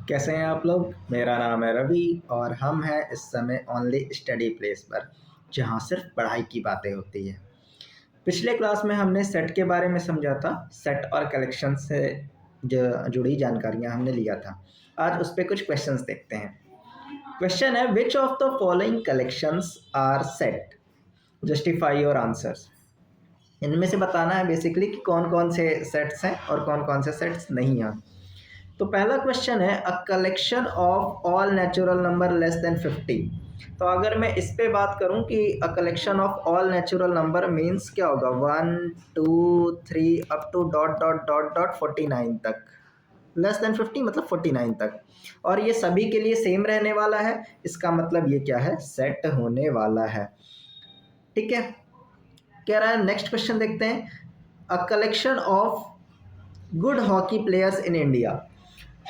कैसे हैं आप लोग। मेरा नाम है रवि और हम हैं इस समय ओनली स्टडी प्लेस पर, जहां सिर्फ पढ़ाई की बातें होती है। पिछले क्लास में हमने सेट के बारे में समझा था। सेट और कलेक्शन से जुड़ी जानकारियां हमने लिया था। आज उस पर कुछ क्वेश्चंस देखते हैं। क्वेश्चन है, which of the following collections are set, justify your answers. इनमें से बताना है बेसिकली कि कौन कौन से सेट्स हैं और कौन कौन से सेट्स नहीं हैं। तो पहला क्वेश्चन है, अ collection of all natural number less than 50। तो अगर मैं इस पे बात करूं कि अ collection of all natural number means क्या होगा, 1 2 3 up to dot dot dot dot 49 तक। लेस देन 50 मतलब 49 तक, और ये सभी के लिए सेम रहने वाला है। इसका मतलब ये क्या है, सेट होने वाला है। ठीक है, कह रहा है नेक्स्ट क्वेश्चन देखते हैं, a collection of good hockey players in India.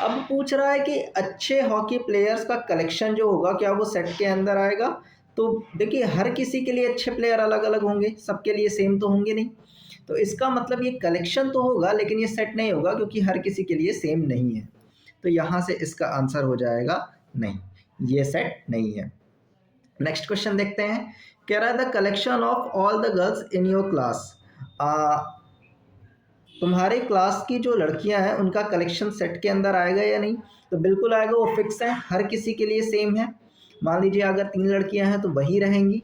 अब पूछ रहा है कि अच्छे हॉकी प्लेयर्स का कलेक्शन जो होगा क्या वो सेट के अंदर आएगा। तो देखिए, हर किसी के लिए अच्छे प्लेयर अलग अलग होंगे, सबके लिए सेम तो होंगे नहीं। तो इसका मतलब ये कलेक्शन तो होगा लेकिन ये सेट नहीं होगा, क्योंकि हर किसी के लिए सेम नहीं है। तो यहाँ से इसका आंसर हो जाएगा नहीं, ये सेट नहीं है। नेक्स्ट क्वेश्चन देखते हैं, कह रहा है the collection of all the girls in your class. तुम्हारे क्लास की जो लड़कियां हैं उनका कलेक्शन सेट के अंदर आएगा या नहीं। तो बिल्कुल आएगा, वो फिक्स है, हर किसी के लिए सेम है। मान लीजिए अगर 3 लड़कियां हैं तो वही रहेंगी,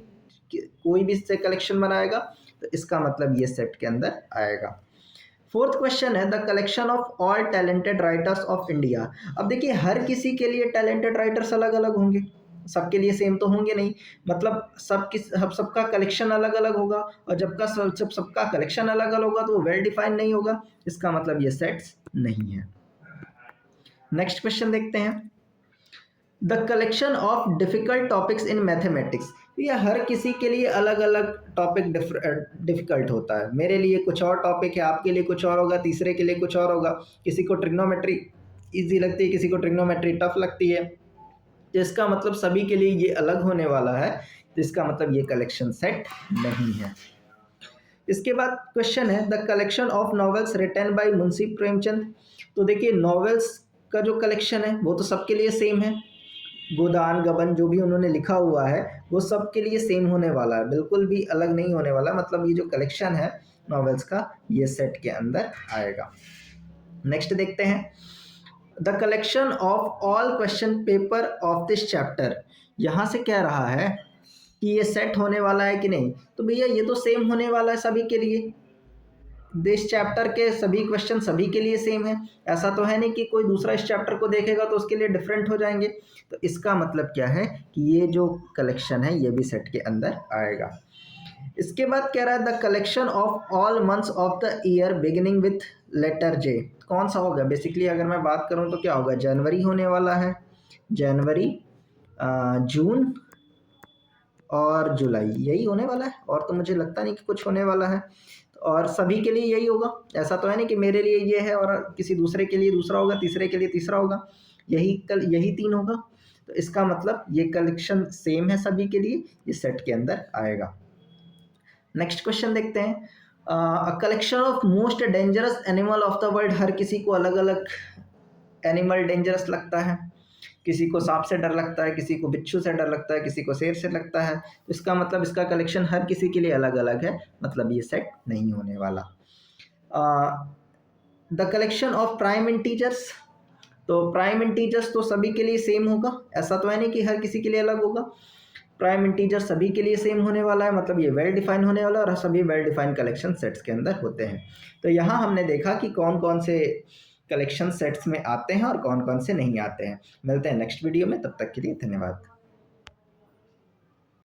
कोई भी इससे कलेक्शन बनाएगा। तो इसका मतलब ये सेट के अंदर आएगा। फोर्थ क्वेश्चन है, the collection of all talented writers of India. अब देखिए, हर किसी के लिए टैलेंटेड राइटर्स अलग अलग होंगे, सबके लिए सेम तो होंगे नहीं। मतलब सबका कलेक्शन अलग अलग होगा, और जब सबका कलेक्शन अलग अलग होगा तो वो वेल डिफाइंड नहीं होगा। इसका मतलब ये सेट्स नहीं है। नेक्स्ट क्वेश्चन देखते हैं, the collection of difficult topics in mathematics. ये हर किसी के लिए अलग अलग टॉपिक डिफिकल्ट होता है। मेरे लिए कुछ और टॉपिक है, आपके लिए कुछ और होगा, तीसरे के लिए कुछ और होगा। किसी को ट्रिग्नोमेट्री इजी लगती है, किसी को ट्रिग्नोमेट्री टफ लगती है। तो इसका मतलब सभी के लिए ये अलग होने वाला है। तो इसका मतलब ये कलेक्शन सेट नहीं है। इसके बाद क्वेश्चन है, the collection of novels written by Munshi Premchand. तो देखिए, नॉवेल्स का जो कलेक्शन है वो तो सबके लिए सेम है। गोदान गबन जो भी उन्होंने लिखा हुआ है वो सबके लिए सेम होने वाला है, बिल्कुल भी अलग नहीं होने वाला। मतलब ये जो कलेक्शन है नॉवेल्स का, ये सेट के अंदर आएगा। नेक्स्ट देखते हैं, the collection of all question paper of this chapter. यहाँ से कह रहा है कि ये सेट होने वाला है कि नहीं। तो भैया ये तो सेम होने वाला है सभी के लिए। इस चैप्टर के सभी क्वेश्चन सभी के लिए सेम है। ऐसा तो है नहीं कि कोई दूसरा इस चैप्टर को देखेगा तो उसके लिए डिफरेंट हो जाएंगे। तो इसका मतलब क्या है कि ये जो कलेक्शन है ये भी सेट के अंदर आएगा। इसके बाद कह रहा है, the collection of all months of the year beginning with letter J. कौन सा होगा। बेसिकली अगर मैं बात करूं तो क्या होगा, जनवरी होने वाला है, जनवरी, जून और जुलाई, यही होने वाला है। और तो मुझे लगता नहीं कि कुछ होने वाला है। और सभी के लिए यही होगा। ऐसा तो है नहीं कि मेरे लिए ये है और किसी दूसरे के लिए दूसरा होगा, तीसरे के लिए तीसरा होगा। यही 3 होगा। तो इसका मतलब ये कलेक्शन सेम है सभी के लिए, ये सेट के अंदर आएगा। नेक्स्ट क्वेश्चन देखते हैं, a collection of most dangerous animal of the world. हर किसी को अलग अलग एनिमल डेंजरस लगता है। किसी को सांप से डर लगता है, किसी को बिच्छू से डर लगता है, किसी को शेर से लगता है। तो इसका मतलब इसका कलेक्शन हर किसी के लिए अलग अलग है, मतलब ये सेट नहीं होने वाला। The collection of prime integers. तो प्राइम इंटीजर्स तो सभी के लिए सेम होगा, ऐसा तो है नहीं कि हर किसी के लिए अलग होगा। प्राइम इंटीजर सभी के लिए सेम होने वाला है, मतलब ये वेल डिफाइन होने वाला है, और सभी वेल डिफाइन कलेक्शन सेट्स के अंदर होते हैं। तो यहाँ हमने देखा कि कौन कौन से कलेक्शन सेट्स में आते हैं और कौन कौन से नहीं आते हैं। मिलते हैं नेक्स्ट वीडियो में, तब तक के लिए धन्यवाद।